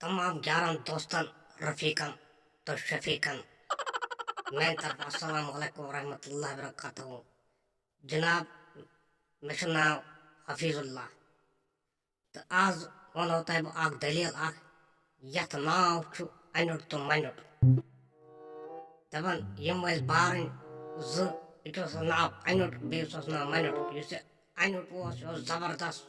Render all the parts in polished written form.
تمام 11 دوستن رفیقن تو شفیقن میں طرف السلام علیکم ورحمۃ اللہ وبرکاتہ جناب مےٚ چھُ ناو حفیظ اللہ تہٕ آز وَنو تۄہہِ بہٕ اکھ دٔلیٖل اکھ یتھ ناو چھُ اَنیُٹ تہٕ مَنیُٹ دَپان یِم ٲسۍ بارٕنۍ زٕ أکِس اوس ناو اَنیُٹ بیٚیِس اوس ناو مَنیُٹ یُس یہِ اَنیُٹ اوس یہِ اوس زبردست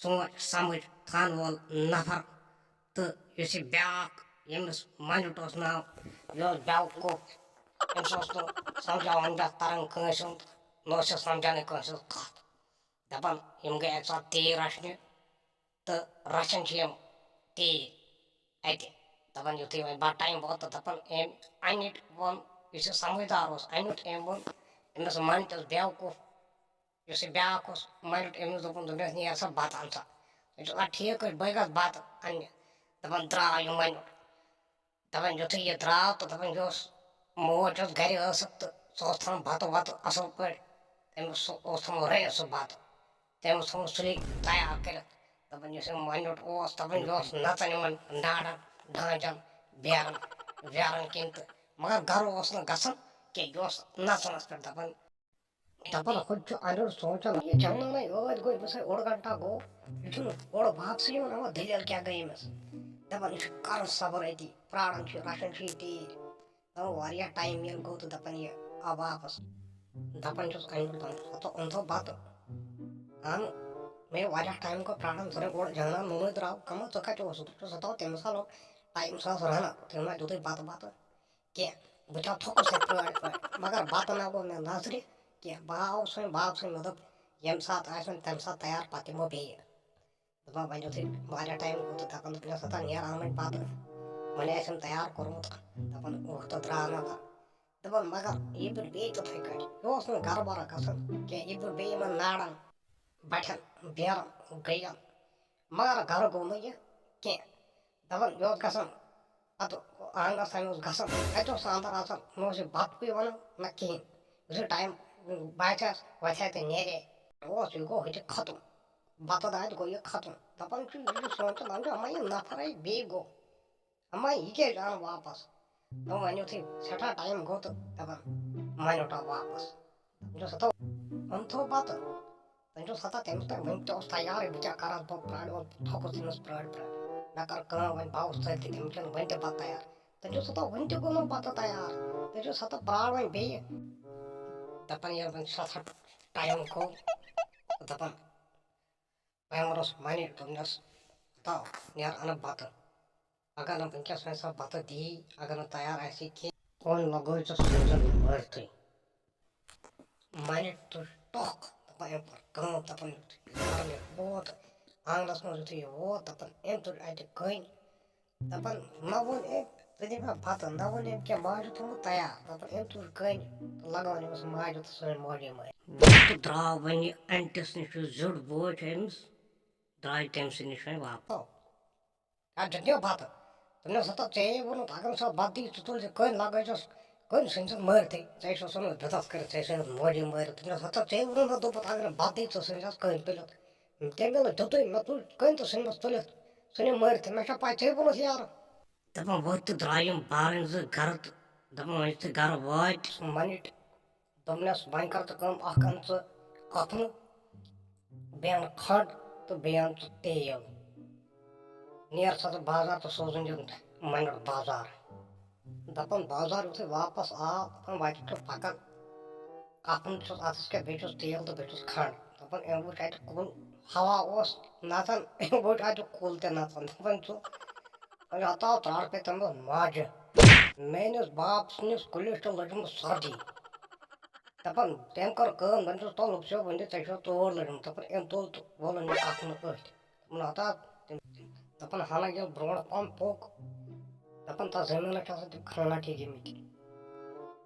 سونٛچ سمٕجھ تھاونہٕ وول نفر تہٕ یُس یہِ بیٛاکھ ییٚمِس مَنیُٹ اوس ناو یہِ اوس بیوقوٗف أمِس اوس نہٕ سمجھاوان تران کٲنٛسہِ ہُنٛد نہ اوس یہِ سمجھانے کٲنٛسہِ ہٕنٛز کتھ دپان یِم گٔے اکہِ ساتہٕ تیٖر رچھنہِ تہٕ رچھان چھِ یِم تیٖر اَتہِ دپان یُتھُے وۄنۍ بَڑٕ ٹایم ووت تہٕ دپان أمۍ اَنِٹ ووٚن یُس یہِ سمجھدار اوس اَنیُٹ أمۍ ووٚن أمِس مَنٹِس بیوقوٗف یُس یہِ بیٛاکھ اوس مَنیُٹ أمِس دوٚپُن دوٚپنَس نیر سا بتہٕ اَن سا أمِس دوٚپ اَدٕ ٹھیٖک حظ بٕے گژھٕ بتہٕ اَننہِ دپان درٛاو یہِ مَنیُٹ دپان یُتھُے یہِ درٛاو تہٕ دپان یہِ اوس موج یۄس گرِ ٲسٕکھ تہٕ سۄ ٲس تھاوان بتہٕ وتہٕ اَصٕل پٲٹھۍ تٔمِس سُہ اوس تھوٚمُت رٔنِتھ سُہ بتہٕ تٔمۍ اوس تھوٚمُت سُلے تیار کٔرِتھ دپان یُس یہِ مَنیُٹ اوس دپان یہِ اوس نژان یِمن نارن ڈانٛجن بیرن ویرن کِنۍ تہٕ مگر گرٕ اوس نہٕ گژھان کینٛہہ یہِ اوس نژنس پٮ۪ٹھ دپان ہُہ چھُ اَنیُٹ سونٛچان یہِ جنٛگلنٕے ٲدۍ گوٚو أمِس ہے اوٚڑ گنٹا گوٚو یہِ چھُنہٕ اورٕ واپسٕے یِوان اما دٔلیٖل کیٛاہ گٔے أمِس دپان یہِ چھُ کران صبر أتی پرٛاران چھُ رچھان چھُ یہِ تیٖر دپان واریاہ ٹایم ییٚلہِ گوٚو تہٕ دپان یہِ آو واپس دپان چھُس اَنیُٹ دپان اوٚنتھو بتہٕ اہن مےٚ واریاہ ٹایم گوٚو پرٛاران ژٕ اوٚڑ جنٛگلن نوٗنٕے درٛاو کمل ژٕ کتہِ اوسُکھ دوٚپُس ہتو تٔمِس ہا لوٚگ ٹایم سُہ اوس رنان تٔمۍ ما دیُتُے بتہٕ کینٛہہ بہٕ تہِ تھوٚکُس پرٛٲرۍ پرٛٲرۍ مگر بتہٕ نہ گوٚو مےٚ نظرِ کینٛہہ بہٕ آوُس وۄنۍ واپسٕے مےٚ دوٚپ ییٚمہِ ساتہٕ آسہِ وۄنۍ تمہِ ساتہٕ تیار پتہٕ یِمو بیٚیہِ دپان وۄنۍ یُتھُے واریاہ ٹایم گوٚو تہٕ دپان دوٚپنس ہتا نیر اَن وۄنۍ بتہٕ وۄنۍ آسٮ۪م تیار کوٚرمُت دپان اوٚہ تہٕ درٛاو مےٚ بتہٕ دپان مگر یہِ بیوٗٹھ بیٚیہِ تِتھٕے کٔٹھۍ یہِ اوس نہٕ گرٕ برٕ گژھان کینٛہہ یہِ بیوٗٹھ بیٚیہِ یِمن نارن بٹھٮ۪ن بیرن گٔین مگر گرٕ گوٚو نہٕ یہِ کینٛہہ دپان یہِ اوس گژھان پتہٕ آنٛگنس تام اوس گژھان اَتہِ اوس نہٕ انٛدر اژان نہ اوس یہِ بتہٕ وَنان نہ کِہیٖنۍ یُتھُے ٹایم باسیٚس وۄتھے تہٕ نیرے اوس یہِ گوٚو ہُتہِ ختم بتہٕ دادِ گوٚو یہِ ختم دپان چھُ یہِ چھُ سونٛچان دپان چھُ اما یہِ نفرے بیٚیہِ گوٚو اما یہِ کیٛازِ آو واپس دوٚپ وۄنۍ یُتھُے سٮ۪ٹھاہ ٹایم گوٚو تہٕ دپان مَنیُٹ آو واپس دپان چھُس ہتو اوٚنتھو بتہٕ دپان چھُس ہتا تٔمِس تام وٕنہِ تہِ اوس تیارٕے بہٕ کیٛاہ کرس بہٕ پرٛاریوس تھوٚکُس تٔمِس پرٛٲرۍ پرٛٲرۍ مےٚ کٔر کٲم وۄنۍ بہٕ آوُس تٔتھۍ تٔمِس چھُنہٕ وٕنہِ تہِ بتہٕ تیار دپان چھُس ہتا وٕنہِ تہِ گوٚو نہٕ بتہٕ تیار دپان چھُس ہتا پرٛار وۄنۍ بیٚیہِ دپان ییٚلہِ وۄنۍ سٮ۪ٹھاہ ٹایم گوٚو دپان وۄنۍ ووٚنُس مَنہِ دوٚپنس ہتا نیر اَنہٕ بتہٕ اگر نہٕ وٕنکٮ۪س وۄنۍ سۄ بتہٕ دی اگر نہٕ تیار آسی کینٛہہ وۄنۍ لگٲے ژٕ سوٗزن مٲرتھٕے مَنہِ تُج ٹۄکھ دپان أمۍ کٔر کٲم دپان گرٕ ییٚلہِ ووت آنٛگنس منٛز یُتھُے یہِ ووت دپان أمۍ تُج اَتہِ کٔنۍ دپان نہ ووٚن أمۍ ژٕ دِ مےٚ بتہٕ نہ ووٚن أمۍ کینٛہہ ماجہِ تھوٚمُت تیار دپان أمۍ تُج کٔنۍ تہٕ لگٲوٕن أمِس ماجہِ تہٕ سٲنۍ موجی مٲرۍ تہٕ درٛاو وۄنۍ یہِ اَنٹِس نِش یُس زیُٹھ بوے چھُ أمِس درٛاے تٔمۍ سٕے نِش وۄنۍ واپس اَتھ دیُتنو بتہٕ دوٚپنس ہتا ژےٚ ووٚنُتھ اگر نہٕ سۄ بتہٕ دی ژٕ تُلزِ کٔنۍ لگٲیزٮ۪س کٔنۍ ژھٕنۍزٮ۪س مٲرتھٕے ژےٚ چھُس اوٚنمُت بِدعت کٔرِتھ ژےٚ ژھٕنِتھ موجی مٲرِتھ دوٚپنس ہتا ژےٚ ووٚنُتھ نہ دوٚپُتھ اگر نہٕ بتہٕ دی ژٕ ژھٕنۍزٮ۪س کٔنۍ تُلِتھ تٔمۍ ییٚلہِ دیُتُے مےٚ تُج کٔنۍ تہٕ ژھٕنۍمَس تُلِتھ ژھٕنِم مٲرتھٕے مےٚ چھا پاے ژےٚ ووٚنُتھ یارٕ دپان ؤتھۍ تہٕ درٛاے یِم بارٕنۍ زٕ گرٕ تہٕ دپان وۄنۍ یُتھُے گرٕ وٲتۍ مَنِٹۍ دوٚپنس وۄنۍ کر ژٕ کٲم اکھ اَن ژٕ کۄکھنہٕ بیٚیہِ اَن کھنٛڈ تہٕ بیٚیہِ اَن ژٕ تیل نیر سا ژٕ بازار تہٕ سوزُن یہِ مَنیُٹ بازار دپان بازار یُتھُے واپس آو دپان وَتہِ چھُ پکان کَپُن چھُس اَتھس کٮ۪تھ بیٚیہِ چھُس تیل تہٕ بیٚیہِ چھُس کھنٛڈ دپان أمۍ وٕچھ اَتہِ کُل ہوا اوس نژان أمۍ وٕچھ اَتہِ کُل تہِ نژان دپان چھُ ہتا ترٛٹھ پے تٔمِس ماجہِ میٲنِس باپ سٕنٛدِس کُلِس چھِ لٔجمٕژ سردی دپان تٔمۍ کٔر کٲم دپان چھُس تُل وٕچھو وٕنہِ ژےٚ چھو تور لٔجمٕژ دپان أمۍ تُل تہٕ وولُن یہِ کَپنہٕ أتھۍ دوٚپُن ہتا دپان ہنا ییٚلہِ برونٛٹھ پہم پوٚک دپان تتھ زٔمیٖنس چھِ آسان تِم کھانٛٹھ ہِوۍ گٔمٕتۍ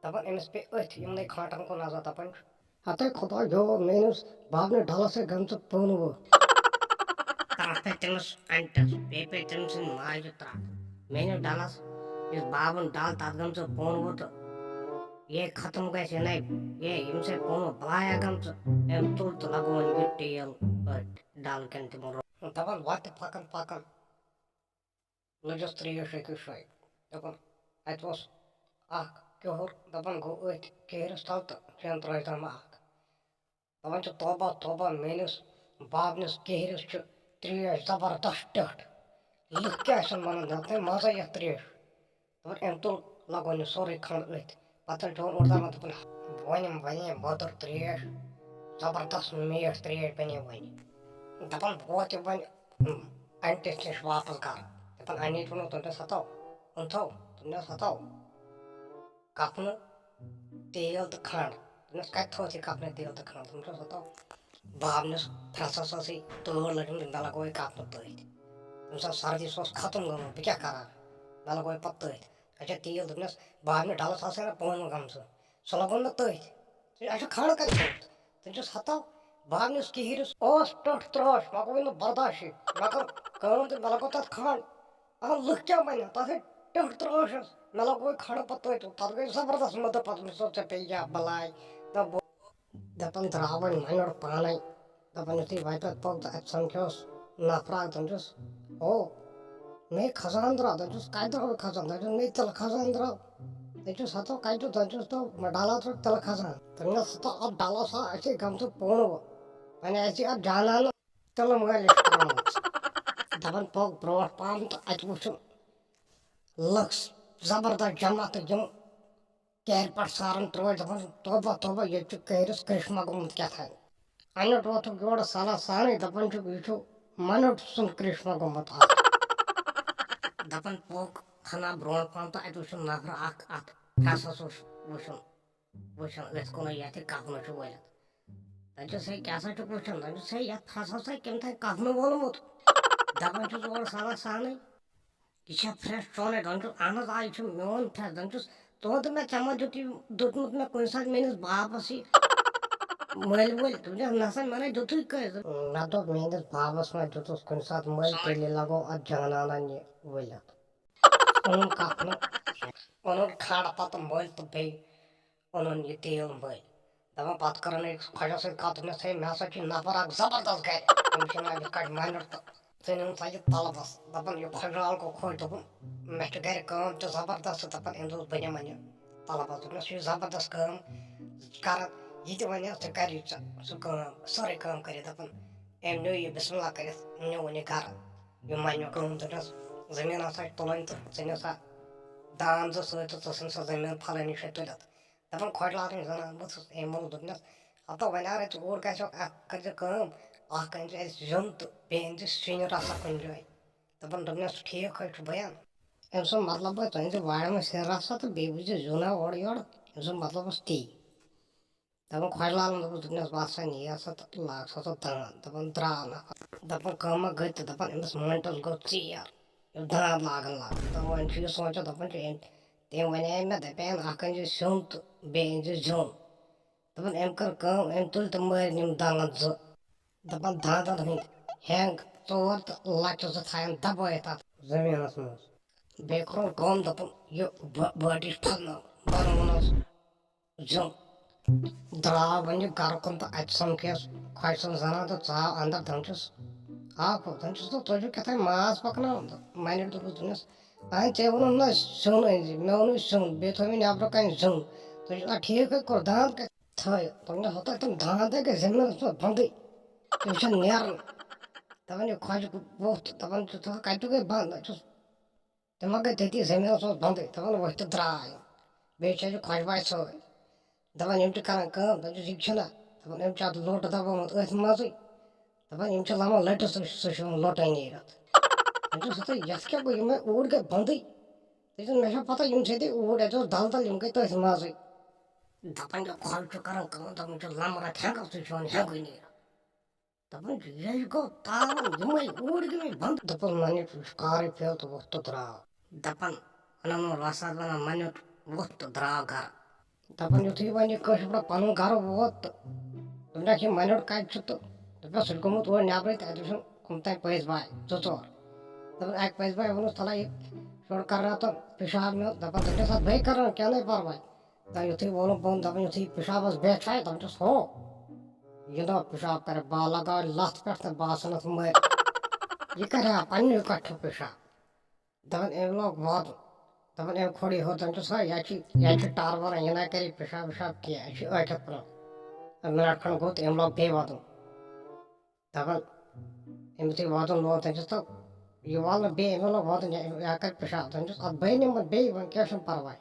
دپان أمِس پے أتھۍ یِمنٕے کھانٛٹن کُن نظر دپان چھُ ہتے خۄداے دیو میٲنِس بابنہِ ڈلس ہے گٔمژٕ پٲنوٕ ترٛٹھ پے تٔمِس اَنٹِس بیٚیہِ پے تٔمۍ سٕنٛدِ ماجہِ ترٛٹھ میٲنِس ڈلس یُس بابُن ڈل تتھ گٔمژٕ پٲنوٕ تہٕ یے ختم گژھِ یِنَے یے ییٚمِس ہے پٲنوٕ بلایا گٔمژٕ أمۍ تُل تہٕ لگووُن یہِ ٹیل أتھۍ ڈل کٮ۪ن تِمن دپان وَتہِ پکان پکان لٔجِس ترٛیش أکِس جایہِ دَپان اَتہِ اوس اکھ کِہُر دَپان گوٚو أتھۍ کِہرِس تل تہٕ چٮ۪ن ترٛٲیتَم اکھ دَپان چھِ توبہ توبہ میٲنِس بابنِس کِہرِس چھِ ترٛیش زبردست ٹٔٹھ لُکھ کیٛاہ چھِنہٕ وَنان دَپان مَزَے یَتھ ترٛیش دَپان أمۍ تُل لگوٚو یہِ سورُے کھنٛڈ أتھۍ پَتہٕ چھُ اوٚڑ دَپان وۄنۍ بَنے مٔدٕر ترٛیش زبردست میٖٹھ ترٛیش بَنے وۄنۍ دَپان بہٕ ووت یہِ وۄنۍ اَنٹِس نِش واپَس گرٕ دَپان اَنہِ ووٚنُن تٔمِس ہَتو اوٚنتھو دوٚپنَس ہَتو کَپنہٕ تیل تہٕ کھنٛڈ دوٚپنَس کَتہِ تھوٚوُتھ یہِ کَپنہٕ تیل تہٕ کھنٛڈ دوٚپنَس ہَتو بابنِس پھرٛٮ۪سَس ٲسٕے تۭر لٔجمٕژ مےٚ لگوو یہِ کَپنہٕ تٔتھۍ تٔمِس ٲس سردی سُہ اوس ختم گوٚمُت بہٕ کیٛاہ کَرٕ ہا مےٚ لگوو یہِ پَتہٕ تٔتھۍ اچھا تیٖل دوٚپنَس بابنہِ ڈَلَس آسے نہ پٲنٛژ گٔمژٕ سُہ لگوو مےٚ تٔتھۍ اچھا کھنٛڈ کَتہِ تھوٚوُتھ دوٚپنَس ہَتو بابنِس کِہرِس اوس ٹٔٹھ ترٛیش مےٚ گوٚوُے نہٕ برداشٕے مےٚ کٔر کٲم تہٕ مےٚ لگوو تَتھ کھنٛڈ لُکھ کیٛاہ وَنن تَتھ ہے ٹٔٹھ ترٛیش ٲس مےٚ لگوو یہِ کھنٛڈ پَتہٕ تٔتھۍ تَتھ گٔے زبردست مٔدٕر پَتہٕ ژےٚ پیٚیہِ یا بَلاے دَپان درٛاو وۄنۍ مَنیُر پانَے دَپان یُتھُے وَتہِ پٮ۪ٹھ پوٚک تہٕ اَتہِ سَمکھیوس نفرا اکھ دَپان چھُس ہو مے خزان درٛاو دَپان چھُس کَتہِ درٛاو خزان دَپان چھُس مے تِلہٕ خزان درٛاو دَپان چھُس ہَتو کَتہِ چھُ دَپان چھُس تو ڈَلا ترٛوو تِلہٕ خزان دوٚپنَس ہَتو اَتھ ڈَلَس اَسے گٔمژٕ پوٗنہٕ وۄنۍ آسہِ اَتھ جانانہٕ تِلہٕ مٲلِش کٔرمٕژ دَپان پوٚک برونٛٹھ پَہَم تہٕ اَتہِ وٕچھُن لُکھ زبردست جمع تہٕ یِم کیرِ پٮ۪ٹھ ساران ترٛٲے دَپان توبہ توبہ ییٚتہِ چھُ کیرِس کرٛشما گوٚمُت کیٛاتھانۍ اَنیُٹ ووتھُکھ یورٕ سَلا سانٕے دَپان چھُکھ یہِ چھُ مَنیُٹ سُنٛد کرٛشما گوٚمُت دَپان پوٚک ہنا برونٛٹھ پَہَم تہٕ اَتہِ وٕچھُن نفرا اکھ اَتھ پھرٛٮ۪سَس اوس وٕچھُن أتھۍ کُنٕے یَتھ یہِ کَپنہٕ چھُ وٲلِتھ دَپان چھُس ہے کیٛاہ سا چھُکھ وٕچھان دَپان چھُس ہے یَتھ پھرٛٮ۪سَس ہے کٔمۍ تانۍ کَپنہٕ وولمُت دَپان چھُس اورٕ سَلا سانٕے یہِ چھا پھرٛٮ۪س چونے دَپان چھُس اہن حظ آ یہِ چھُ میون پھرٛٮ۪س دَپان چھُس تُہُنٛد مےٚ ژےٚ ما دیُتمُت مےٚ کُنہِ ساتہٕ میٲنِس بابَس یہِ مٔلۍ ؤلۍ دوٚپنَس نہ سا مےٚ نے دیُتُے کٲنٛسہِ مےٚ دوٚپ میٲنِس بابَس ما دیُتُس کُنہِ ساتہٕ مٔلۍ تیٚلہِ لگوو اَتھ جانانن یہِ ؤلِتھ اوٚنُن کَپنہٕ اوٚنُن کھنٛڈ پَتہٕ مٔلۍ تہٕ بیٚیہِ اوٚنُن یہِ تیل مٔلۍ دَپان پَتہٕ کٔرٕن أکِس خۄجَس سۭتۍ کَتھ دوٚپنَس ہے مےٚ ہسا چھُ نفر اکھ زبردست گرِ تٔمِس چھُ ناو یِتھ کٲٹھۍ مَنیُر تہٕ ژٕ نِن سا یہِ تَلبَس دَپان یہِ خۄجرال گوٚو خۄش دوٚپُن مےٚ چھِ گرِ کٲم تہِ زبردست تہٕ دَپان أمۍ دوٚپ بہٕ نِمَن یہِ تَلبَس دوٚپنَس یہِ چھِ زبردست کٲم کَران یہِ تہِ وَنہِ ژٕ کَر یہِ ژےٚ سُہ کٲم سٲرٕے کٲم کٔرِتھ دَپان أمۍ نیوٗ یہِ بِسمہِ اللہ کٔرِتھ نیوٗن یہِ گرٕ یہِ مَنیُر کٲم دوٚپنَس زٔمیٖن ہسا چھِ تُلٕنۍ تہٕ ژٕ نہِ سا دان زٕ سۭتۍ تہٕ ژٕ ژھٕن سا زٔمیٖن پھلٲنی جایہِ تُلِتھ دَپان خۄجلالٕنۍ زَنان بہٕ چھُس أمۍ ووٚن دوٚپنَس ہَتو وۄنۍ اَگرے ژٕ اوٗرۍ گژھکھ اکھ کٔرزِ کٲم اکھ أنۍ زِ اَسہِ زیُن تہٕ بیٚیہِ أنۍ زِ سِنۍ رَژھا کُنہِ جایہِ دَپان دوٚپنَس ٹھیٖک حظ چھُ بَیان أمۍ سُنٛد مطلب ٲسۍ ژٕ أنۍ زِ وارِ منٛز سِنۍ رَژھا تہٕ بیٚیہِ وٕچھِ زِ زیُنا اورٕ یورٕ أمۍ سُنٛد مطلب اوس تی دَپان خۄجلالَن دوٚپُس دوٚپنَس وَس سا نیر سا تہٕ لاگ سا ژٕ داند دَپان درٛاو نفر دَپان کٲمہ گٔے تہٕ دَپان أمِس مٔنٛڈِس گوٚو ژیر یہِ داند لاگان دَپان وۄنۍ چھُ یہِ سونٛچان دَپان چھُ تٔمۍ وَنے مےٚ دَپیٚیَن اکھ أنۍ زِ سیُن تہٕ بیٚیہِ أنۍ زِ زیُن دَپان أمۍ کٔر کٲم أمۍ تُلۍ تہٕ مٲرۍ یِم داند زٕ دَپان داندَن ہٕنٛدۍ ہینٛگ ژور تہٕ لَچہِ زٕ تھایَن دَبٲیِتھ اَتھ زٔمیٖنَس منٛز بیٚیہِ کوٚرُن کٲم دَپان یہِ بٲٹِچ پھَلنٲو بَنووُنَس زیُن درٛاو وۄنۍ یہِ گرٕ کُن تہٕ اَتہِ سَمکھیس خۄجہِ سٕنٛز زَنان تہٕ ژاو اَندَر دَپان چھُس آکھ دَپان چھُس تُہۍ چھِو کیٛاہ تانۍ ماز پَکناوان مَنیُر دوٚپُس دوٚپنَس اَہَن ژےٚ ووٚنُتھ نہ سیُن أنۍ زِ مےٚ ووٚنُے سیُن بیٚیہِ تھوٚو مےٚ نیٚبرٕ کَنۍ زیُن تُہۍ چھِو ٹھیٖک حظ کوٚر داند کَتہِ تھٲیِتھ دوٚپنَس ہَتو تِم داند ہے گٔے زٔمیٖنَس منٛز بنٛدٕے تِم چھِنہٕ نیران دَپان یہِ خۄجہِ ووٚتھ دَپان چھُ کَتہِ گٔے بنٛد چھُس تِم ما گٔے تٔتی زٔمیٖنَس منٛز بنٛدٕے دَپان ؤتھۍ تہٕ درٛاے بیٚیہِ چھِ اَسہِ خۄجہِ باے سۭتۍ دَپان یِم چھِ کَران کٲم دَپان چھُس یہِ چھُنہ دَپان أمۍ چھُ اَتھ لوٚٹ دَبومُت أتھۍ منٛزٕے دَپان یِم چھِ لَمان لٔٹِس سُہ چھُ یِوان لوٚٹَے نیٖرِتھ دَپان چھُس ہَتو یَتھ کیٛاہ گوٚو یِم ہے اوٗرۍ گٔے بنٛدٕے دَپان مےٚ چھےٚ پَتہ یِم ژھیٚتے اوٗرۍ اَتہِ اوس دَل دَل یِم گٔے تٔتھۍ منٛزٕے دَپان یہِ خۄجہِ چھُ کَران کٲم دَپان چھُ لَمرَتھ ہٮ۪نٛگَس سُہ چھُ یِوان ہٮ۪نٛگٕے نیٖرِتھ دَپان چھُ یہِ گوٚو تاوَن یِمَے اوٗرۍ گٔمٕتۍ بنٛد دَپان مَنیُر کارٕے پیوٚو تہٕ ووٚتھ تہٕ درٛاو دَپان وَنان اوس وَسان وَنان مَنیُر ووٚتھ تہٕ درٛاو گرٕ دَپان یُتھُے وۄنۍ یہِ کٲشِر پٲٹھۍ پَنُن گرٕ ووت تہٕ دوٚپنَکھ یہِ مَنیُر کَتہِ چھُ تہٕ دوٚپنَس سُہ چھُ گوٚمُت اورٕ نٮ۪برٕے تہٕ اَتہِ وٕچھُن کٕم تانۍ پٔژھۍ باے زٕ ژور دَپان اَکہِ پٔژھۍ باے ووٚنُس تھوڑا یہِ شُر کَرناوتَن پِشاب میون دَپان دوٚپنَس اَتھ بیٚیہِ کَران کیٚنٛہہ نَے پَرواے دَپان یُتھُے وولُم بۄن دَپان یُتھُے پِشابَس بیٚٹھ آے دَپان چھُس ہو یہِ نہٕ پِشاب کَرِ بہٕ لگاو لَتھ پٮ۪ٹھ تہٕ بہٕ ژھٕنَس مٲرِتھ یہِ کَرِ ہا پنٛنہِ کَٹھِ پِشاب دپان أمۍ لوگ واتُن دپان أمۍ کھوٚڑ یہِ ہیوٚر دپان چھُس یا چھِ ٹار وَنان یہِ نہ کَرِ پِشاب وِشاب کینٛہہ یہِ چھِ ٲٹھِتھ پرٛون مِنٹ کھنٛڈ گوٚو تہٕ أمۍ لوگ بیٚیہِ وَدُن دپان أمۍ یُتھُے وَدُن لوگ دپان چھُس تہٕ یہِ والنہٕ بیٚیہِ أمۍ لوگ وَدُن یا کَرِ پِشاب دپان چھُس اَتھ بٔے نِمُت بیٚیہِ وۄنۍ کیٛاہ چھُنہٕ پَرواے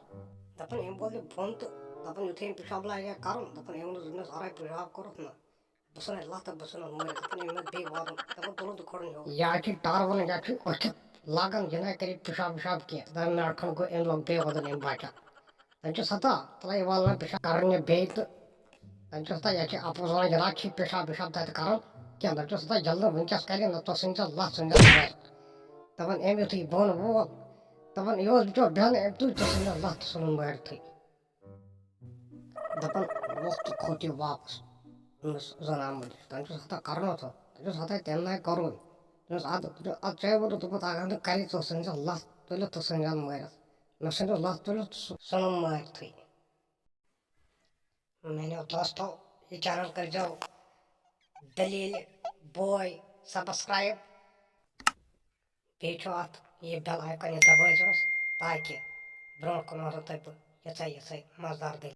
دپان أمۍ وول یہِ بۄن تہٕ دپان یُتھُے أمۍ پِشاب لاگہِ کَرُن دپان أمۍ ووٚنُس دوٚپنَس اَرے پِشاب کوٚرُتھ نہ بہٕ ژھٕنَے لَتھ تہٕ بہٕ ژھٕنَس مٔرِتھ دپان أمۍ اوس بیٚیہِ وَدُن دپان تُلُن تہٕ کھوٚرُن ہیوٚر یا چھِ ٹار وَنان یا چھِ ٲٹھِتھ لاگان یہِ نہ کَرِ پِشاب وِشاب کینٛہہ دپان مِنٹ کھنٛڈ گوٚو أمۍ لوگ بیٚیہِ وَدُن أمۍ بَچَن دپان چھُس ہتا تُلَے یہِ والنہٕ پِشاب کَرُن یہِ بیٚیہِ تہٕ دپان چھُس ہتا یہِ چھِ اَپُز وَنان یہِ نہ چھِ پِشاب وِشاب تَتہِ کَرُن کینٛہہ دپان چھُس ہتا ییٚلہِ نہٕ وٕنکٮ۪س کَرِ نہ ژٕ ژھٕنۍ زٮ۪س لَتھ ژھٕنۍ زٮ۪س مٲرِتھ دپان أمۍ یُتھُے بۄن وول دپان یہِ اوس بِچور بیٚہنہٕ أمۍ تُج تہٕ ژھٕنۍ لَتھ تہٕ ژھٕنُن مٲرِتھٕے دپان ووٚتھ تہٕ کھوٚت یہِ واپَس أمِس زَنان مٔنٛڈِس دپان چھُس ہتا کَرُن اوسا دپان چھُس ہتا تٔمۍ نَے کوٚرُے دوٚپمَس اَدٕ ژےٚ ووٚنُتھ دوٚپُتھ اگر نہٕ کَرِ ژٕ ژھٕنۍ زٮ۪س لَتھ تُلِتھ تہٕ ژھٕنۍ زٮ۪س مٲرِتھ مےٚ ژھٕنِس لَتھ تُلِتھ تہٕ ژھٕنُن مٲرِتھٕے میٛانیو دوستو یہِ چَنَل کٔرۍزیو دٔلیٖلہِ بوے سَبسکرایب بیٚیہِ چھُ اَتھ یہِ بٮ۪ل آیکَن یہِ دبٲیزیوس تاکہِ برٛونٛٹھ کُن وَنو تۄہہِ بہٕ یِژھَے یِژھَے مَزٕدار دٔلیٖل